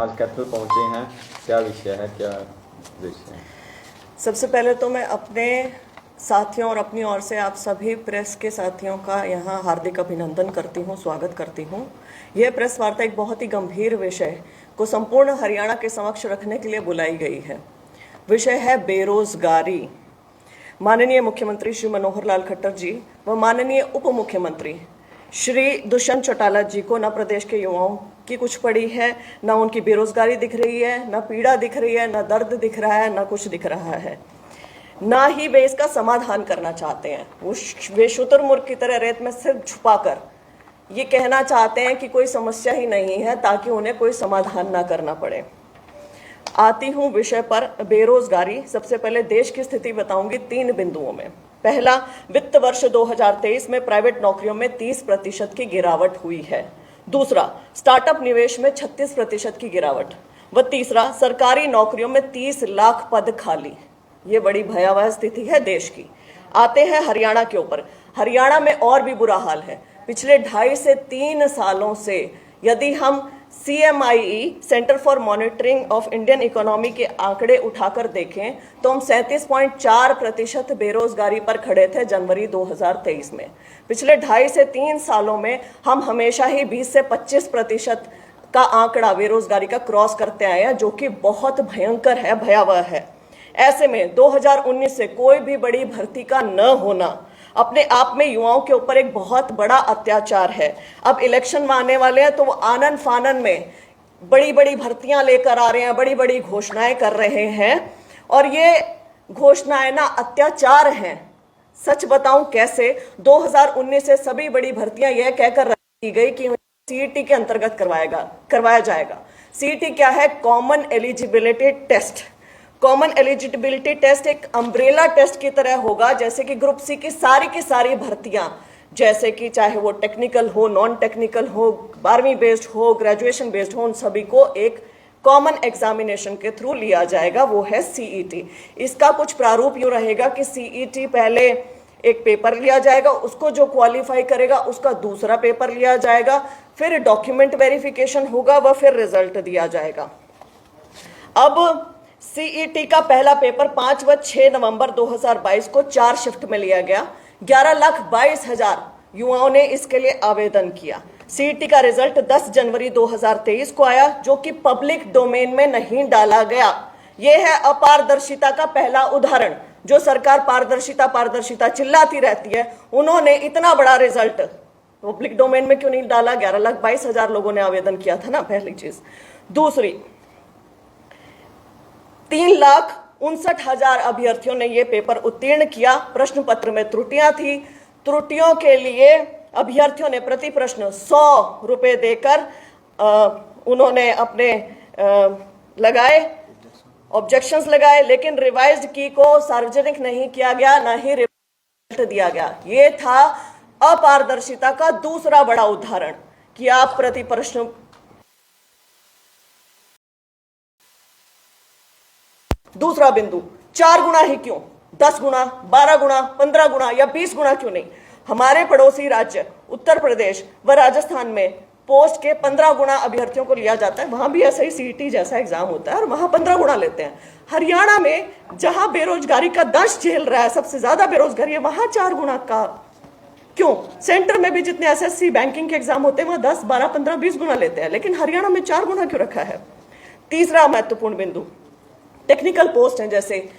आज कैथल पहुंचे हैं, क्या विषय है, क्या विषय है? सबसे पहले तो मैं अपने साथियों और अपनी ओर से आप सभी प्रेस के साथियों का यहाँ हार्दिक अभिनंदन करती हूँ, स्वागत करती हूँ। यह प्रेस वार्ता एक बहुत ही गंभीर विषय को संपूर्ण हरियाणा के समक्ष रखने के लिए बुलाई गई है। विषय है बेरोजगारी। माननीय मुख्यमंत्री श्री मनोहर लाल खट्टर जी व माननीय उप मुख्यमंत्री श्री दुष्यंत चौटाला जी को न प्रदेश के युवाओं की कुछ पड़ी है, न उनकी बेरोजगारी दिख रही है, न पीड़ा दिख रही है, न दर्द दिख रहा है, न कुछ दिख रहा है, ना ही वे इसका समाधान करना चाहते हैं। वे शुतुरमुर्ग की तरह रेत में सिर छुपाकर ये कहना चाहते हैं कि कोई समस्या ही नहीं है, ताकि उन्हें कोई समाधान ना करना पड़े। आती हूँ विषय पर, बेरोजगारी। सबसे पहले देश की स्थिति बताऊंगी 3 बिंदुओं में। पहला, वित्त वर्ष 2023 में प्राइवेट नौकरियों में 30% की गिरावट हुई है। दूसरा, स्टार्टअप निवेश में 36% की गिरावट। व तीसरा, सरकारी नौकरियों में 30 लाख पद खाली। ये बड़ी भयावह स्थिति है देश की। आते हैं हरियाणा के ऊपर। हरियाणा में और भी बुरा हाल है। पिछले 2.5 से 3 सालों से यदि हम CMIE centre for monitoring of Indian economy के आंकड़े उठाकर देखें तो हम 37.4% बेरोजगारी पर खड़े थे जनवरी 2023 में। पिछले 2.5 से 3 सालों में हम हमेशा ही 20 से 25% का आंकड़ा बेरोजगारी का क्रॉस करते आए हैं, जो कि बहुत भयंकर है, भयावह है। ऐसे में 2019 से कोई भी बड़ी भर्ती का न होना अपने आप में युवाओं के ऊपर एक बहुत बड़ा अत्याचार है। अब इलेक्शन में आने वाले हैं तो वो आनन फानन में बड़ी बड़ी भर्तियां लेकर आ रहे हैं, बड़ी बड़ी घोषणाएं कर रहे हैं, और ये घोषणाएं ना अत्याचार हैं। सच बताऊं कैसे, 2019 से सभी बड़ी भर्तियां यह कहकर रखी गई कि CET के अंतर्गत करवाया जाएगा। CET क्या है? Common eligibility test. Common eligibility test एक अम्ब्रेला टेस्ट की तरह होगा, जैसे कि ग्रुप सी की सारी भर्तियां, जैसे कि चाहे वो टेक्निकल हो, नॉन टेक्निकल हो, 12वीं बेस्ड हो, ग्रेजुएशन बेस्ड हो, उन सभी को एक कॉमन एग्जामिनेशन के थ्रू लिया जाएगा, वो है CET। इसका कुछ प्रारूप यूं रहेगा कि CET पहले एक पेपर लिया जाएगा, उसको जो क्वालिफाई करेगा उसका दूसरा पेपर लिया जाएगा, फिर डॉक्यूमेंट वेरिफिकेशन होगा व फिर रिजल्ट दिया जाएगा। अब CET का पहला पेपर 5 व 6 नवंबर 2022 को 4 शिफ्ट में लिया गया। 11,22,000 युवाओं ने इसके लिए आवेदन किया। CET का रिजल्ट 10 जनवरी 2023 को आया, जो कि पब्लिक डोमेन में नहीं डाला गया। यह है अपारदर्शिता का पहला उदाहरण। जो सरकार पारदर्शिता चिल्लाती रहती है, उन्होंने इतना बड़ा रिजल्ट पब्लिक डोमेन में क्यों नहीं डाला? 11,22,000 लोगों ने आवेदन किया था ना, पहली चीज। दूसरी, 3,59,000 अभ्यर्थियों ने यह पेपर उत्तीर्ण किया। प्रश्न पत्र में त्रुटियां थी। त्रुटियों के लिए अभ्यर्थियों ने प्रति प्रश्न 100 रुपए देकर उन्होंने अपने ऑब्जेक्शंस लगाए, लेकिन रिवाइज्ड की को सार्वजनिक नहीं किया गया, ना ही रिजल्ट दिया गया। ये था अपारदर्शिता का दूसरा बड़ा उदाहरण कि आप प्रति प्रश्न। दूसरा बिंदु, 4 गुना ही क्यों? 10 गुना, 12 गुना, 15 गुना या 20 गुना क्यों नहीं? हमारे पड़ोसी राज्य उत्तर प्रदेश व राजस्थान में पोस्ट के 15 गुना अभ्यर्थियों को लिया जाता है। वहां भी ऐसा ही CET जैसा एग्जाम होता है और वहां 15 गुना लेते हैं। हरियाणा में जहां बेरोजगारी का दंश झेल रहा है, सबसे ज्यादा बेरोजगारी है, वहां 4 गुना का क्यों? सेंटर में भी जितने SSC बैंकिंग के एग्जाम होते हैं वहां 10, 12, 15, 20 गुना लेते हैं, लेकिन हरियाणा में 4 गुना क्यों रखा है? तीसरा महत्वपूर्ण बिंदु, टेक्निकल पोस्ट हैं, जैसे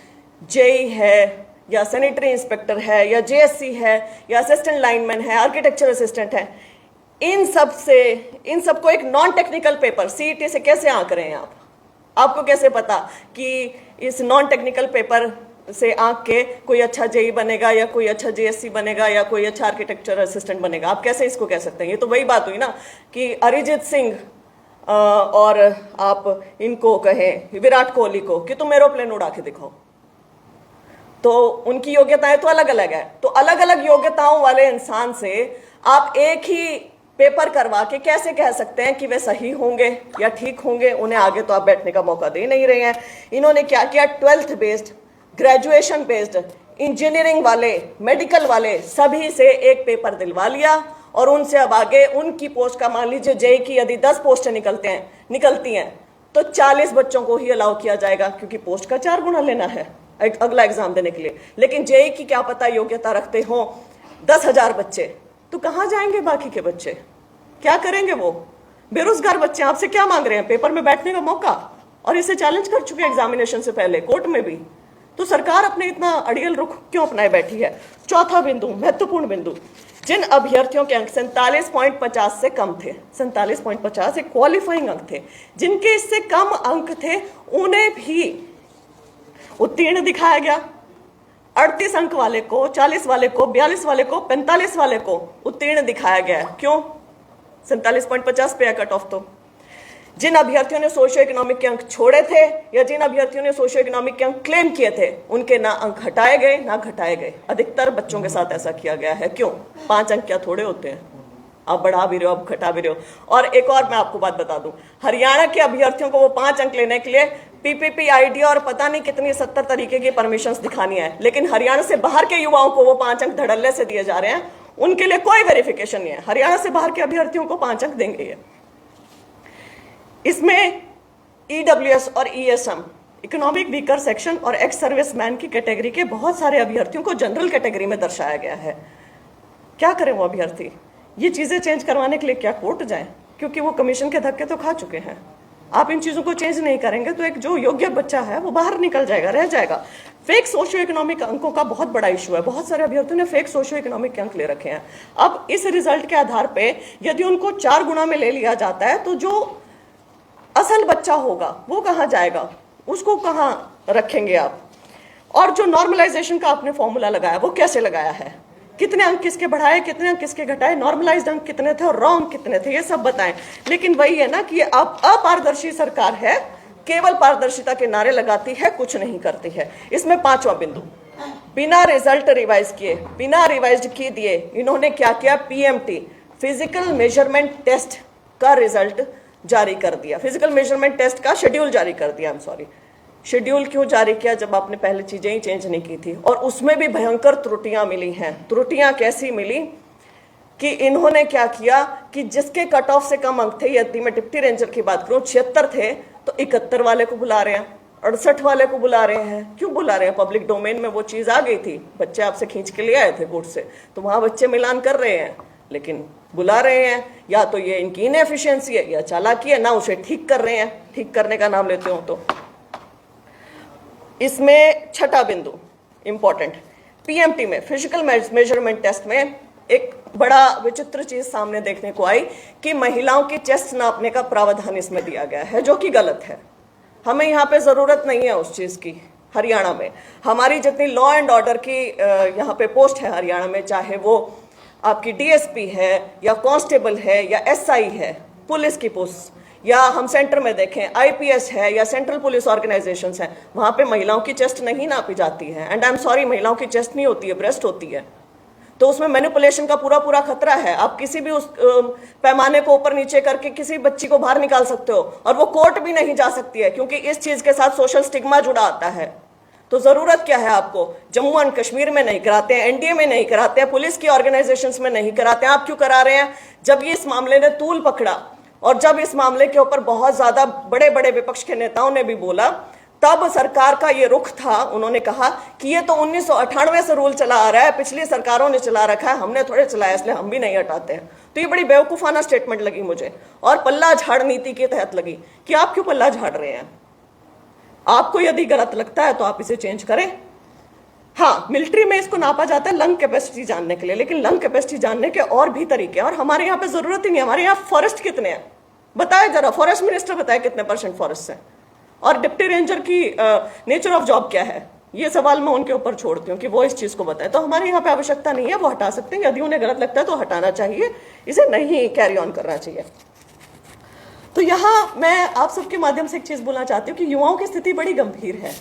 JEE है या सैनिटरी इंस्पेक्टर है या JSC है या असिस्टेंट लाइनमैन है, आर्किटेक्चर असिस्टेंट है। इन सबको एक नॉन टेक्निकल पेपर CET से कैसे आंक रहे हैं आप? आपको कैसे पता कि इस नॉन टेक्निकल पेपर से आंक के कोई अच्छा JEE बनेगा या कोई अच्छा JSC बनेगा या कोई अच्छा आर्किटेक्चर असिस्टेंट बनेगा? आप कैसे इसको कह सकते हैं? ये तो वही बात हुई ना कि अरिजीत सिंह और आप इनको कहें, विराट कोहली को, कि तुम एरोप्लेन उड़ा के दिखाओ, तो उनकी योग्यताएं तो अलग अलग है। तो अलग अलग योग्यताओं वाले इंसान से आप एक ही पेपर करवा के कैसे कह सकते हैं कि वे सही होंगे या ठीक होंगे? उन्हें आगे तो आप बैठने का मौका दे नहीं रहे हैं। इन्होंने क्या किया? 12th based, graduation based, engineering वाले, मेडिकल वाले सभी से एक पेपर दिलवा लिया और उनसे अब आगे उनकी पोस्ट का, मान लीजिए JEE की यदि 10 पोस्टें निकलती हैं तो 40 बच्चों को ही अलाउ किया जाएगा, क्योंकि पोस्ट का 4 गुना लेना है अगला एग्जाम देने के लिए। लेकिन जेई की क्या पता योग्यता रखते हो 10,000 बच्चे, तो कहां जाएंगे बाकी के बच्चे? क्या करेंगे वो? बेरोजगार बच्चे आपसे क्या मांग रहे हैं? पेपर में बैठने का मौका, और इसे चैलेंज कर चुके एग्जामिनेशन से पहले कोर्ट में भी। तो सरकार अपने इतना अड़ियल रुख क्यों अपनाए बैठी है? चौथा बिंदु, महत्वपूर्ण बिंदु, जिन अभ्यर्थियों के अंक 47.50 से कम थे, 47.50 एक क्वालिफाइंग अंक थे, जिनके इससे कम अंक थे उन्हें भी उत्तीर्ण दिखाया गया। 38 अंक वाले को, 40 वाले को, 42 वाले को, 45 वाले को उत्तीर्ण दिखाया गया। क्यों? 47.50 पे है कट ऑफ। तो जिन अभ्यर्थियों ने सोशियो इकोनॉमिक के अंक छोड़े थे या जिन अभ्यर्थियों ने सोशियो इकोनॉमिक के अंक क्लेम किए थे, उनके ना अंक हटाए गए ना घटाए गए। अधिकतर बच्चों के साथ ऐसा किया गया है। क्यों? 5 अंक क्या थोड़े होते हैं? आप बढ़ा भी रहे हो, आप घटा भी रहे हो। और एक और मैं आपको बात बता दूं, हरियाणा के अभ्यर्थियों को वो 5 अंक लेने के लिए पीपीपी आईडी और पता नहीं कितनी 70 तरीके की परमिशंस दिखानी है, लेकिन हरियाणा से बाहर के युवाओं को वो 5 अंक धड़ल्ले से दिए जा रहे हैं। उनके लिए कोई वेरिफिकेशन नहीं है। हरियाणा से बाहर के अभ्यर्थियों को 5 अंक देंगे ये। इसमें ईडब्ल्यूएस और ईएसएम, इकोनॉमिक वीकर सेक्शन और एक्स सर्विसमैन की कैटेगरी के बहुत सारे अभ्यर्थियों को जनरल कैटेगरी में दर्शाया गया है। क्या करें वो अभ्यर्थी? ये चीजें चेंज करवाने के लिए क्या कोर्ट जाएं? क्योंकि वो कमीशन के धक्के तो खा चुके हैं। आप इन चीजों को चेंज नहीं करेंगे तो एक जो योग्य बच्चा है वो बाहर निकल जाएगा, रह जाएगा। फेक सोशियो इकोनॉमिक अंकों का बहुत बड़ा इशू है। बहुत सारे अभ्यर्थियों ने फेक सोशियो इकोनॉमिक अंक ले रखे हैं। अब इस रिजल्ट के आधार पे यदि उनको 4 गुना में ले लिया जाता है तो जो असल बच्चा होगा वो कहां जाएगा? उसको कहां रखेंगे आप? और जो नॉर्मलाइजेशन का आपने फॉर्मूला लगाया वो कैसे लगाया है? कितने अंक किसके बढ़ाए, कितने अंक किसके घटाए, नॉर्मलाइज्ड अंक कितने थे और रॉ अंक कितने थे, ये सब बताएं। लेकिन वही है ना कि ये अपारदर्शी सरकार है, केवल पारदर्शिता के नारे लगाती है, कुछ नहीं करती है। इसमें 5वां बिंदु, बिना रिजल्ट रिवाइज किए, बिना रिवाइज किए दिए इन्होंने क्या किया? पीएमटी, फिजिकल मेजरमेंट टेस्ट का रिजल्ट जारी कर दिया। फिजिकल मेजरमेंट टेस्ट का शेड्यूल जारी कर दिया। शेड्यूल क्यों जारी किया जब आपने पहले चीजें ही चेंज नहीं की थी? और उसमें भी भयंकर त्रुटियां मिली हैं। त्रुटियां कैसी मिली कि इन्होंने क्या किया कि जिसके कट ऑफ से कम अंक थे, यदि मैं डिप्टी रेंजर की बात करूं 76 थे, तो 71 वाले को बुला रहे हैं, 68 वाले को बुला रहे हैं। क्यों बुला रहे हैं? पब्लिक डोमेन में वो चीज आ गई थी, बच्चे आपसे खींच के ले आए थे कोर्ट से, तो वहां बच्चे मिलान कर रहे हैं, लेकिन बुला रहे हैं। या तो ये इनकी इनएफिशिएंसी है या चालाकी है, ना उसे ठीक कर रहे हैं। ठीक करने का नाम लेते हो तो इसमें 6ठा बिंदु इंपॉर्टेंट, पीएमटी में फिजिकल मेजरमेंट टेस्ट में एक बड़ा विचित्र चीज सामने देखने को आई कि महिलाओं की चेस्ट नापने का प्रावधान इसमें दिया गया है, जो कि गलत है। हमें यहाँ पे जरूरत नहीं है उस चीज की। हरियाणा में हमारी जितनी लॉ एंड ऑर्डर की यहाँ पे पोस्ट है हरियाणा में, चाहे वो आपकी डीएसपी है या कांस्टेबल है या एसआई है, पुलिस की पोस्ट, या हम सेंटर में देखें आईपीएस है या सेंट्रल पुलिस ऑर्गेनाइजेशंस हैं, वहां पे महिलाओं की चेस्ट नहीं नापी जाती है। एंड आई एम सॉरी, महिलाओं की चेस्ट नहीं होती है, ब्रेस्ट होती है। तो उसमें मैनिपुलेशन का पूरा खतरा है। आप किसी भी उस पैमाने को ऊपर नीचे करके किसी बच्ची को बाहर निकाल सकते हो, और वो कोर्ट भी नहीं जा सकती है, क्योंकि इस चीज के साथ सोशल स्टिग्मा जुड़ा आता है। तो जरूरत क्या है आपको? जम्मू एंड कश्मीर में नहीं कराते हैं, एनडीए में नहीं कराते हैं, पुलिस की ऑर्गेनाइजेशंस में नहीं कराते हैं। आप क्यों करा रहे हैं? जब ये इस मामले ने तूल पकड़ा और जब इस मामले के ऊपर बहुत ज्यादा बड़े बड़े विपक्ष के नेताओं ने भी बोला, तब सरकार का ये रुख था। उन्होंने कहा कि ये तो 1998 से रूल चला आ रहा है, पिछली सरकारों ने चला रखा है, हमने थोड़े चलाया, इसलिए हम भी नहीं हटाते हैं। तो ये बड़ी बेवकूफाना स्टेटमेंट लगी मुझे, और पल्ला झाड़ नीति के तहत लगी कि आप क्यों पल्ला झाड़ रहे हैं? आपको यदि गलत लगता है तो आप इसे चेंज करें। हाँ, मिलिट्री में इसको नापा जाता है लंग कैपेसिटी जानने के लिए, लेकिन लंग कैपेसिटी जानने के और भी तरीके हैं, और हमारे यहाँ पे जरूरत ही नहीं। हमारे यहाँ फॉरेस्ट कितने हैं बताए जरा, फॉरेस्ट मिनिस्टर बताए कितने % फॉरेस्ट है, और डिप्टी रेंजर की नेचर ऑफ जॉब क्या है, ये सवाल मैं उनके ऊपर छोड़ती हूँ कि वो इस चीज को बताए। तो हमारे यहाँ पे आवश्यकता नहीं है, वो हटा सकते हैं। यदि उन्हें गलत लगता है तो हटाना चाहिए, इसे नहीं कैरी ऑन करना चाहिए। तो यहाँ मैं आप सबके माध्यम से एक चीज बोलना चाहती हूँ कि युवाओं की स्थिति बड़ी गंभीर है।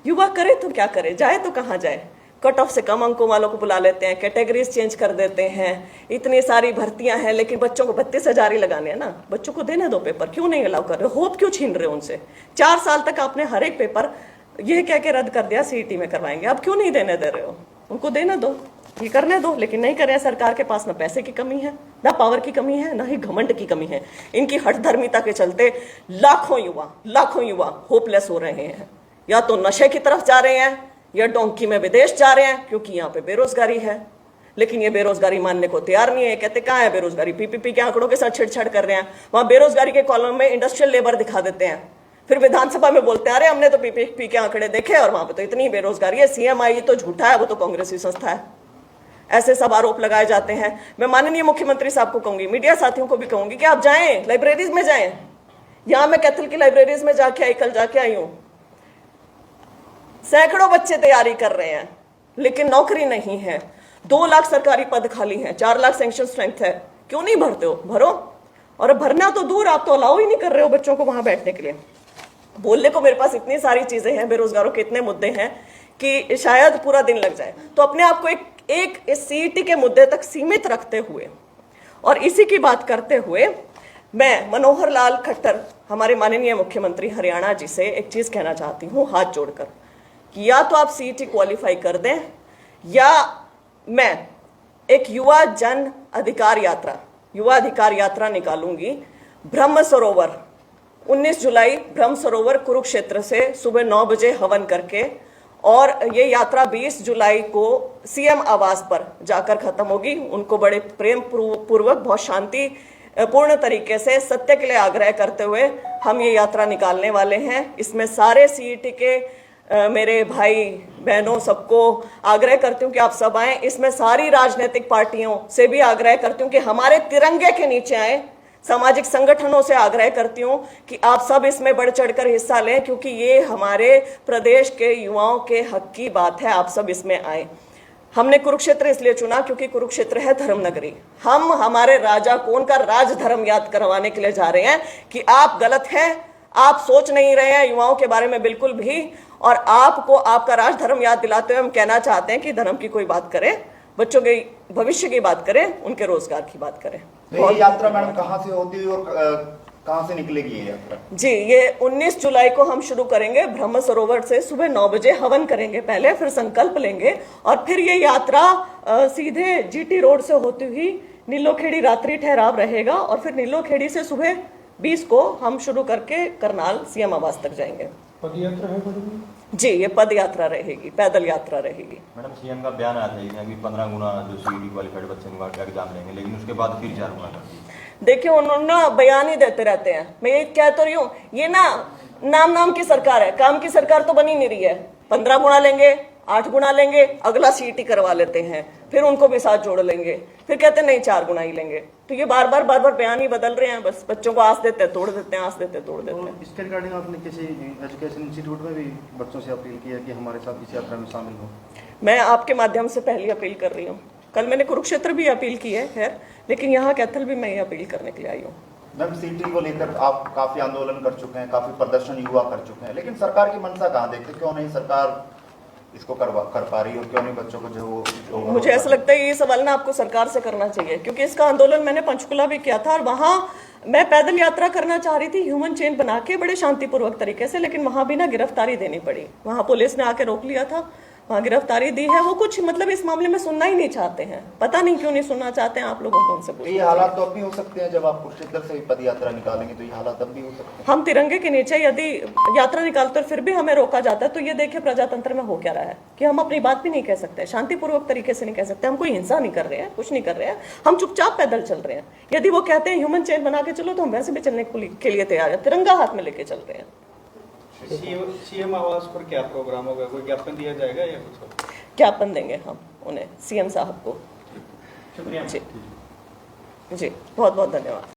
युवा करे तो क्या करे, जाए तो कहाँ जाए? कट ऑफ से कम अंकों वालों को बुला लेते हैं, कैटेगरीज चेंज कर देते हैं, इतनी सारी भर्तियां हैं, लेकिन बच्चों को 32,000 ही लगाने हैं ना। बच्चों को देने दो पेपर, क्यों नहीं अलाउ कर रहे हो? होप क्यों छीन रहे हो उनसे? 4 साल तक आपने हर एक पेपर ये कह के रद्द कर दिया सीईटी में करवाएंगे, अब क्यों नहीं देने दे रहे हो? उनको देने दो। ये करने दो, लेकिन नहीं करें। सरकार के पास ना पैसे की कमी है, ना पावर की कमी है, ना ही घमंड की कमी है। इनकी हठधर्मिता के चलते लाखों युवा होपलेस हो रहे हैं। या तो नशे की तरफ जा रहे हैं या डोंकी में विदेश जा रहे हैं, क्योंकि यहाँ पे बेरोजगारी है। लेकिन ये बेरोजगारी मानने को तैयार नहीं है। कहते कहाँ है बेरोजगारी? पीपीपी के आंकड़ों के साथ छेड़छाड़ कर रहे हैं। वहां बेरोजगारी के कॉलम में इंडस्ट्रियल लेबर दिखा देते हैं, फिर विधानसभा में बोलते हैं अरे हमने तो पीपीपी के आंकड़े देखे और वहां पे तो इतनी बेरोजगारी है। सीएमआई तो झूठा है, वो तो कांग्रेसी संस्था है। ऐसे सब आरोप लगाए जाते हैं। मैं माननीय मुख्यमंत्री साहब को कहूंगी, मीडिया साथियों को भी कहूंगी कि आप जाएं, लाइब्रेरीज में जाएं। यहां मैं कैथल की लाइब्रेरीज में जाके आई, कल जाके आई हूं। सैकड़ों बच्चे तैयारी कर रहे हैं, लेकिन नौकरी नहीं है। 2 लाख सरकारी पद खाली हैं, 4 लाख सैंक्शन स्ट्रेंथ है। क्यों नहीं भरते हो? भरो। और भरना तो दूर, आप तो अलाउ ही नहीं कर रहे हो बच्चों को वहां बैठने के लिए। बोलने को मेरे पास इतनी सारी चीजें हैं, बेरोजगारों के इतने मुद्दे हैं कि शायद पूरा दिन लग जाए। तो अपने आप को एक इस सीईटी के मुद्दे तक सीमित रखते हुए और इसी की बात करते हुए मैं मनोहर लाल खट्टर, हमारे माननीय मुख्यमंत्री हरियाणा जी से एक चीज कहना चाहती हूँ हाथ जोड़कर कि या तो आप सीईटी क्वालिफाई कर दें या मैं एक युवा अधिकार यात्रा निकालूंगी ब्रह्म सरोवर 19 जुलाई ब्रह्म सरोवर कुरुक्षेत्र से सुबह 9 बजे हवन करके, और ये यात्रा 20 जुलाई को सीएम आवास पर जाकर खत्म होगी। उनको बड़े प्रेम पूर्वक, बहुत शांति पूर्ण तरीके से, सत्य के लिए आग्रह करते हुए हम ये यात्रा निकालने वाले हैं। इसमें सारे सीईटी के मेरे भाई बहनों सबको आग्रह करती हूँ कि आप सब आएं। इसमें सारी राजनीतिक पार्टियों से भी आग्रह करती हूँ कि हमारे तिरंगे के नीचे आए। सामाजिक संगठनों से आग्रह करती हूं कि आप सब इसमें बढ़ चढ़कर हिस्सा लें, क्योंकि ये हमारे प्रदेश के युवाओं के हक की बात है। आप सब इसमें आए। हमने कुरुक्षेत्र इसलिए चुना क्योंकि कुरुक्षेत्र है धर्मनगरी। हम हमारे राजा कौन का राजधर्म याद करवाने के लिए जा रहे हैं कि आप गलत हैं, आप सोच नहीं रहे हैं युवाओं के बारे में बिल्कुल भी, और आपको आपका राजधर्म याद दिलाते हुए हम कहना चाहते हैं कि धर्म की कोई बात करें, बच्चों के भविष्य की बात करें, उनके रोजगार की बात करें। तो ये यात्रा मैडम कहाँ से होती है और कहाँ से निकलेगी ये यात्रा? जी, ये 19 जुलाई को हम शुरू करेंगे ब्रह्म सरोवर से। सुबह 9 बजे हवन करेंगे पहले, फिर संकल्प लेंगे और फिर ये यात्रा सीधे जीटी रोड से होती हुई नीलोखेड़ी रात्रि ठहराव रहेगा, और फिर नीलोखेड़ी से सुबह 20 को हम शुरू करके करनाल सीएम आवास तक जाएंगे। पद यात्रा है जी, ये पद यात्रा रहेगी, पैदल यात्रा रहेगी। मैडम सीएम का बयान आया था अभी 15 गुना जो सीईटी क्वालिफाइड बच्चे एग्जाम लेंगे, लेकिन उसके बाद फिर 4 गुना कर दिया। देखिए, उन्होंने बयान ही देते रहते हैं। मैं ये कह तो रही हूँ, ये ना नाम की सरकार है, काम की सरकार तो बनी नहीं रही है। 15 गुना लेंगे, 8 गुना लेंगे, अगला सीईटी करवा लेते हैं, फिर उनको भी साथ जोड़ लेंगे, फिर कहते नहीं 4 गुना ही लेंगे। तो ये बार बार बयान ही बदल रहे हैं। बस बच्चों को आस देते तोड़ देते हैं, आस देते तोड़ देते हैं। इसके रिगार्डिंग आपने किसी एजुकेशन इंस्टीट्यूट में भी बच्चों से अपील की है कि हमारे साथ इस यात्रा में शामिल हो? मैं आपके माध्यम से पहली अपील कर रही हूँ। कल मैंने कुरुक्षेत्र भी अपील की है खैर, लेकिन यहाँ कैथल भी मैं ये अपील करने के लिए आई हूँ। मैम, सीईटी को लेकर आप काफी आंदोलन कर चुके हैं, काफी प्रदर्शन युवा कर चुके हैं, लेकिन सरकार की मंशा कहाँ देखते? क्यों नहीं सरकार इसको कर पा रही और क्यों नहीं बच्चों को जो मुझे ऐसा लगता है ये सवाल ना आपको सरकार से करना चाहिए, क्योंकि इसका आंदोलन मैंने पंचकुला भी किया था और वहां मैं पैदल यात्रा करना चाह रही थी ह्यूमन चेन बना के बड़े शांतिपूर्वक तरीके से, लेकिन वहां भी ना गिरफ्तारी देनी पड़ी। वहां पुलिस ने आके रोक लिया था, वहां गिरफ्तारी दी है। वो कुछ मतलब इस मामले में सुनना ही नहीं चाहते हैं, पता नहीं क्यों नहीं सुनना चाहते हैं। आप लोगों को उनसे पूछना। ये हालात तो अब भी हो सकते हैं, जब आप कुरुक्षेत्र से पद यात्रा निकालेंगे तो ये हालात अब भी हो सकते हैं। हम तिरंगे के नीचे यदि यात्रा निकालते फिर भी हमें रोका जाता है, तो ये देखिए प्रजातंत्र में हो क्या रहा है कि हम अपनी बात भी नहीं कह सकते, शांतिपूर्वक तरीके से नहीं कह सकते। हम कोई हिंसा नहीं कर रहे हैं, कुछ नहीं कर रहे हैं, हम चुपचाप पैदल चल रहे हैं। यदि वो कहते हैं ह्यूमन चेन बना के चलो, तो हम वैसे भी चलने के लिए तैयार है, तिरंगा हाथ में लेके चल रहे हैं। सीएम आवास पर क्या प्रोग्राम होगा? कोई ज्ञापन दिया जाएगा या कुछ? ज्ञापन देंगे हम उन्हें, सीएम साहब को। शुक्रिया जी, बहुत बहुत धन्यवाद।